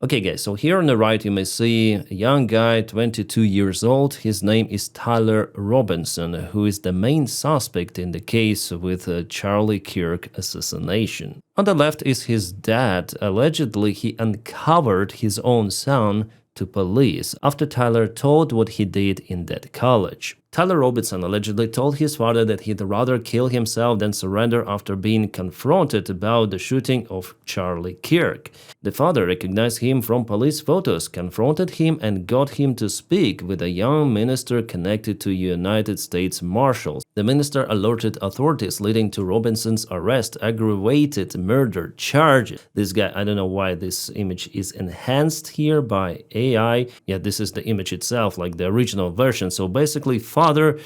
Okay guys, so here on the right you may see a young guy, 22 years old. His name is Tyler Robinson, who is the main suspect in the case with Charlie Kirk assassination. On the left is his dad. Allegedly, he uncovered his own son to police after Tyler told what he did in that college. Tyler Robinson allegedly told his father that he'd rather kill himself than surrender after being confronted about the shooting of Charlie Kirk. The father recognized him from police photos, confronted him, and got him to speak with a young minister connected to United States Marshals. The minister alerted authorities, leading to Robinson's arrest, aggravated murder charges. This guy, I don't know why this image is enhanced here by AI. Yeah, this is the image itself, like the original version. So basically, father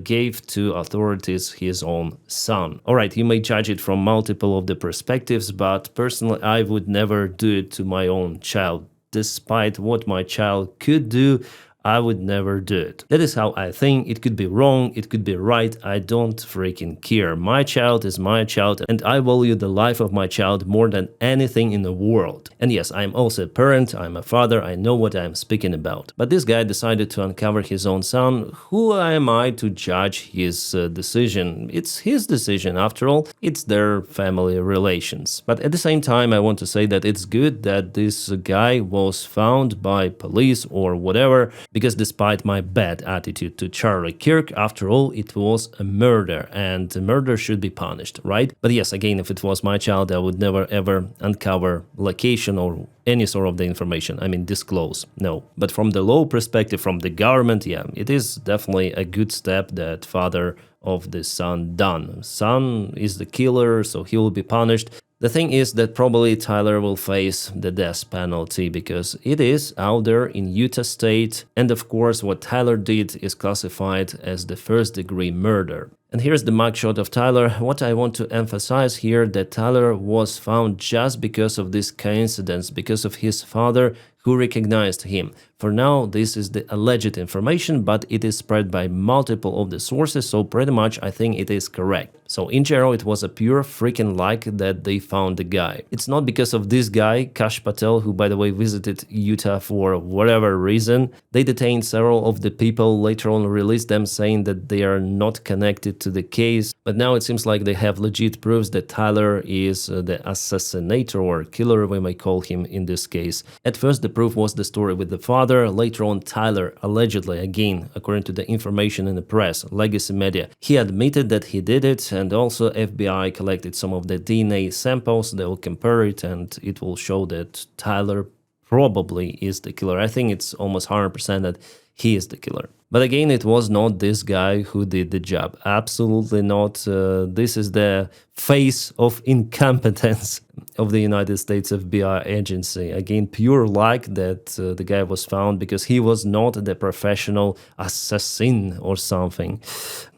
gave to authorities his own son. Alright, you may judge it from multiple of the perspectives, but personally I would never do it to my own child. Despite what my child could do, I would never do it. That is how I think. It could be wrong, it could be right, I don't freaking care. My child is my child, and I value the life of my child more than anything in the world. And yes, I'm also a parent, I'm a father, I know what I'm speaking about. But this guy decided to uncover his own son. Who am I to judge his decision? It's his decision after all, it's their family relations. But at the same time, I want to say that it's good that this guy was found by police or whatever, because despite my bad attitude to Charlie Kirk, after all, it was a murder, and murder should be punished, right? But yes, again, if it was my child, I would never ever uncover location or any sort of the information, I mean disclose, no. But from the law perspective, from the government, yeah, it is definitely a good step that father of the son done. Son is the killer, so he will be punished. The thing is that probably Tyler will face the death penalty because it is out there in Utah State, and of course what Tyler did is classified as the first-degree murder. And here's the mugshot of Tyler. What I want to emphasize here, that Tyler was found just because of this coincidence, because of his father who recognized him. For now, this is the alleged information, but it is spread by multiple of the sources, so pretty much I think it is correct. So in general, it was a pure freaking luck that they found the guy. It's not because of this guy, Kash Patel, who by the way visited Utah for whatever reason. They detained several of the people, later on released them saying that they are not connected to the case. But now it seems like they have legit proofs that Tyler is the assassinator or killer, we may call him in this case. At first, the proof was the story with the father. Later on, Tyler allegedly, again, according to the information in the press, legacy media, he admitted that he did it, and also FBI collected some of the DNA samples. They will compare it, and it will show that Tyler probably is the killer. I think it's almost 100% that he is the killer. But again, it was not this guy who did the job. Absolutely not. This is the face of incompetence of the United States FBI agency. Again, pure luck that the guy was found, because he was not the professional assassin or something.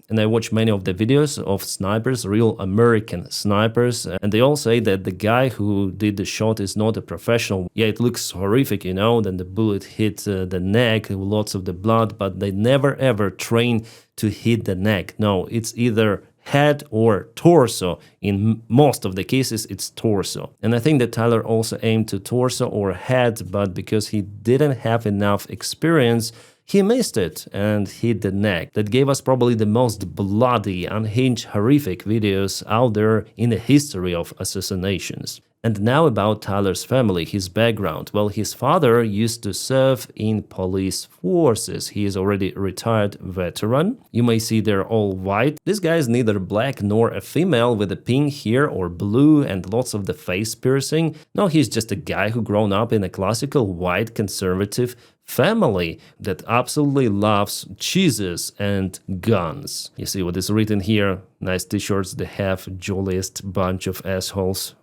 And I watch many of the videos of snipers, real American snipers, and they all say that the guy who did the shot is not a professional. Yeah, it looks horrific, you know, then the bullet hit the neck, lots of the blood, but they never ever train to hit the neck. No, it's either head or torso. In most of the cases, it's torso. And I think that Tyler also aimed to torso or head, but because he didn't have enough experience, he missed it and hit the neck. That gave us probably the most bloody, unhinged, horrific videos out there in the history of assassinations. And now about Tyler's family, his background. Well, his father used to serve in police forces. He is already a retired veteran. You may see they're all white. This guy is neither black nor a female with a pink hair or blue and lots of the face piercing. No, he's just a guy who grown up in a classical white conservative family that absolutely loves cheeses and guns. You see what is written here? Nice t-shirts, they have jolliest bunch of assholes.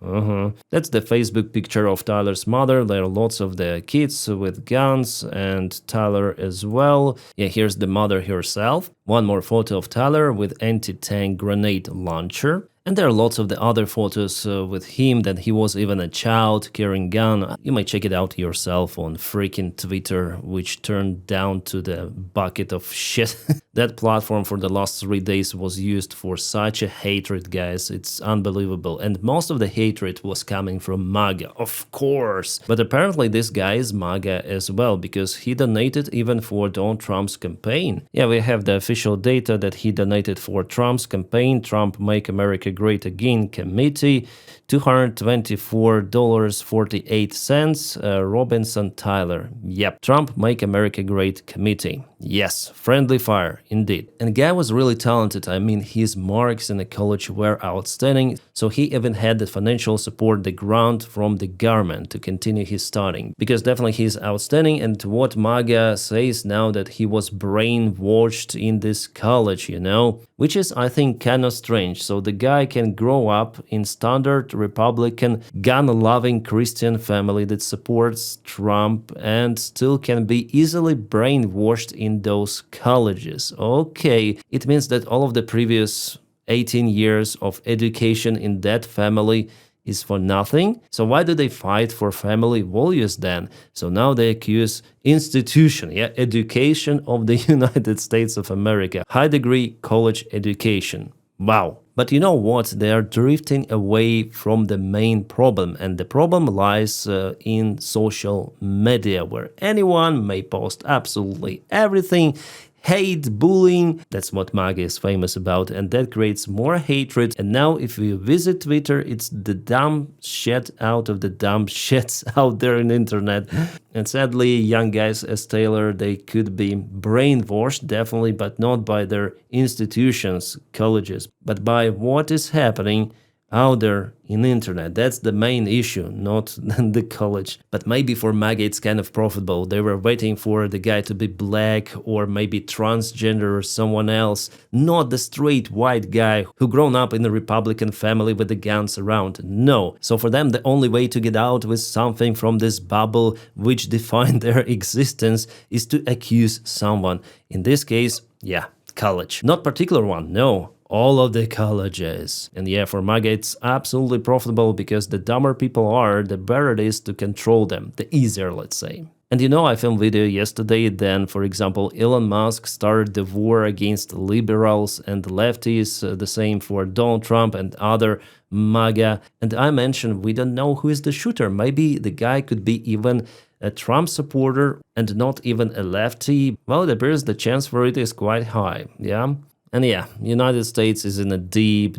That's the Facebook picture of Tyler's mother. There are lots of the kids with guns and Tyler as well. Yeah, here's the mother herself. One more photo of Tyler with anti-tank grenade launcher. And there are lots of the other photos with him that he was even a child carrying gun. You might check it out yourself on freaking Twitter, which turned down to the bucket of shit That platform for the last 3 days was used for such a hatred, guys. It's unbelievable. And most of the hatred was coming from MAGA, of course. But apparently this guy is MAGA as well, because he donated even for Donald Trump's campaign. Yeah, we have the official data that he donated for Trump's campaign, Trump Make America Great Again Committee, $224.48. Robinson Tyler. Yep, Trump Make America Great Committee. Yes, friendly fire, indeed. And guy was really talented. I mean, his marks in the college were outstanding, so he even had the financial support, the grant from the government to continue his studying. Because definitely he's outstanding, and what MAGA says now that he was brainwashed in this college, you know, which is, I think, kind of strange. So the guy can grow up in standard Republican, gun-loving Christian family that supports Trump and still can be easily brainwashed in those colleges. Okay, it means that all of the previous 18 years of education in that family is for nothing. So why do they fight for family values then? So now they accuse institution, education of the United States of America, high degree college education. Wow. But you know what? They are drifting away from the main problem, and the problem lies in social media, where anyone may post absolutely everything. Hate, bullying, that's what MAGA is famous about, and that creates more hatred. And now if you visit Twitter, it's the dumb shit out of the dumb shits out there in the internet. And sadly, young guys as Taylor, they could be brainwashed, definitely, but not by their institutions, colleges, but by what is happening out there in the internet. That's the main issue, not the college. But maybe for MAGA it's kind of profitable. They were waiting for the guy to be black or maybe transgender or someone else, not the straight white guy who grown up in a Republican family with the guns around. No. So for them the only way to get out with something from this bubble which defined their existence is to accuse someone. In this case, yeah, college. Not particular one, no. All of the colleges. And yeah, for MAGA it's absolutely profitable because the dumber people are, the better it is to control them, the easier, let's say. And you know, I filmed a video yesterday, then, for example, Elon Musk started the war against liberals and lefties, the same for Donald Trump and other MAGA. And I mentioned we don't know who is the shooter. Maybe the guy could be even a Trump supporter and not even a lefty. Well, it appears the chance for it is quite high, yeah? And yeah, United States is in a deep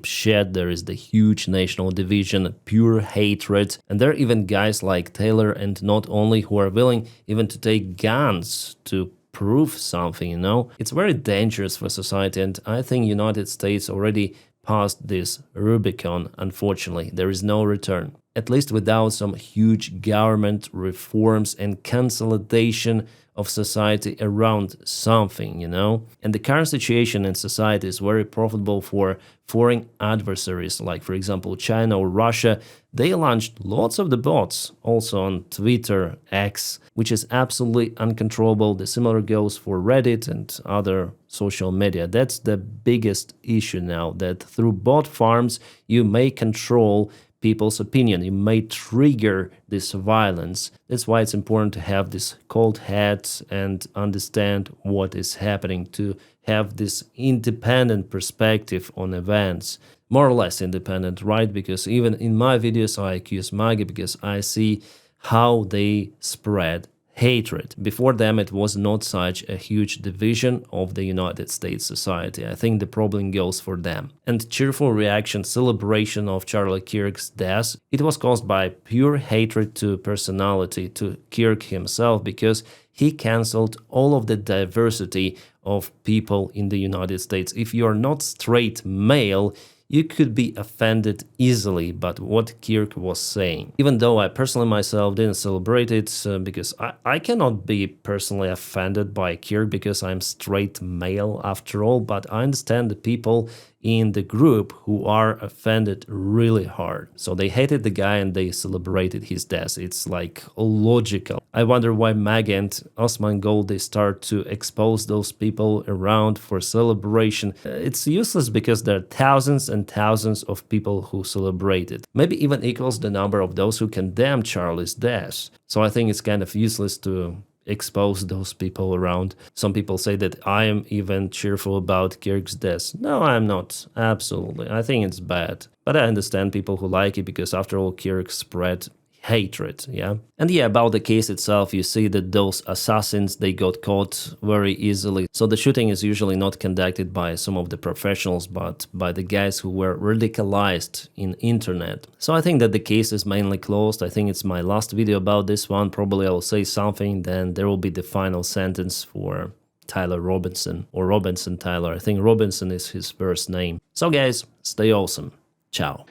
shit. There is the huge national division, pure hatred. And there are even guys like Taylor and not only who are willing even to take guns to prove something, you know. It's very dangerous for society, and I think United States already passed this Rubicon, unfortunately. There is no return. At least without some huge government reforms and consolidation of society around something, you know? And the current situation in society is very profitable for foreign adversaries, like, for example, China or Russia. They launched lots of the bots, also on Twitter, X, which is absolutely uncontrollable. The similar goes for Reddit and other social media. That's the biggest issue now, that through bot farms, you may control people's opinion. You may trigger this violence. That's why it's important to have this cold head and understand what is happening, to have this independent perspective on events. More or less independent, right? Because even in my videos, I accuse MAGA because I see how they spread hatred. Before them, it was not such a huge division of the United States society. I think the problem goes for them. And cheerful reaction, celebration of Charlie Kirk's death, it was caused by pure hatred to personality, to Kirk himself, because he cancelled all of the diversity of people in the United States. If you're not straight male, you could be offended easily by what Kirk was saying. Even though I personally myself didn't celebrate it, because I cannot be personally offended by Kirk because I'm straight male after all, but I understand the people in the group who are offended really hard. So they hated the guy and they celebrated his death. It's like logical. I wonder why MAGA and Osman Gold, they start to expose those people around for celebration. It's useless because there are thousands and thousands of people who celebrate it. Maybe even equals the number of those who condemn Charlie's death. So I think it's kind of useless to expose those people around. Some people say that I am even cheerful about Kirk's death. No, I'm not. Absolutely. I think it's bad. But I understand people who like it because after all, Kirk spread hatred, yeah? And yeah, about the case itself, you see that those assassins, they got caught very easily. So the shooting is usually not conducted by some of the professionals, but by the guys who were radicalized in internet. So I think that the case is mainly closed. I think it's my last video about this one. Probably I'll say something, then there will be the final sentence for Tyler Robinson, or Robinson Tyler. I think Robinson is his first name. So guys, stay awesome. Ciao.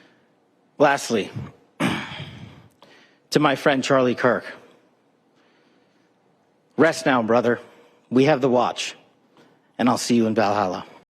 Lastly, to my friend Charlie Kirk, rest now, brother. We have the watch, and I'll see you in Valhalla.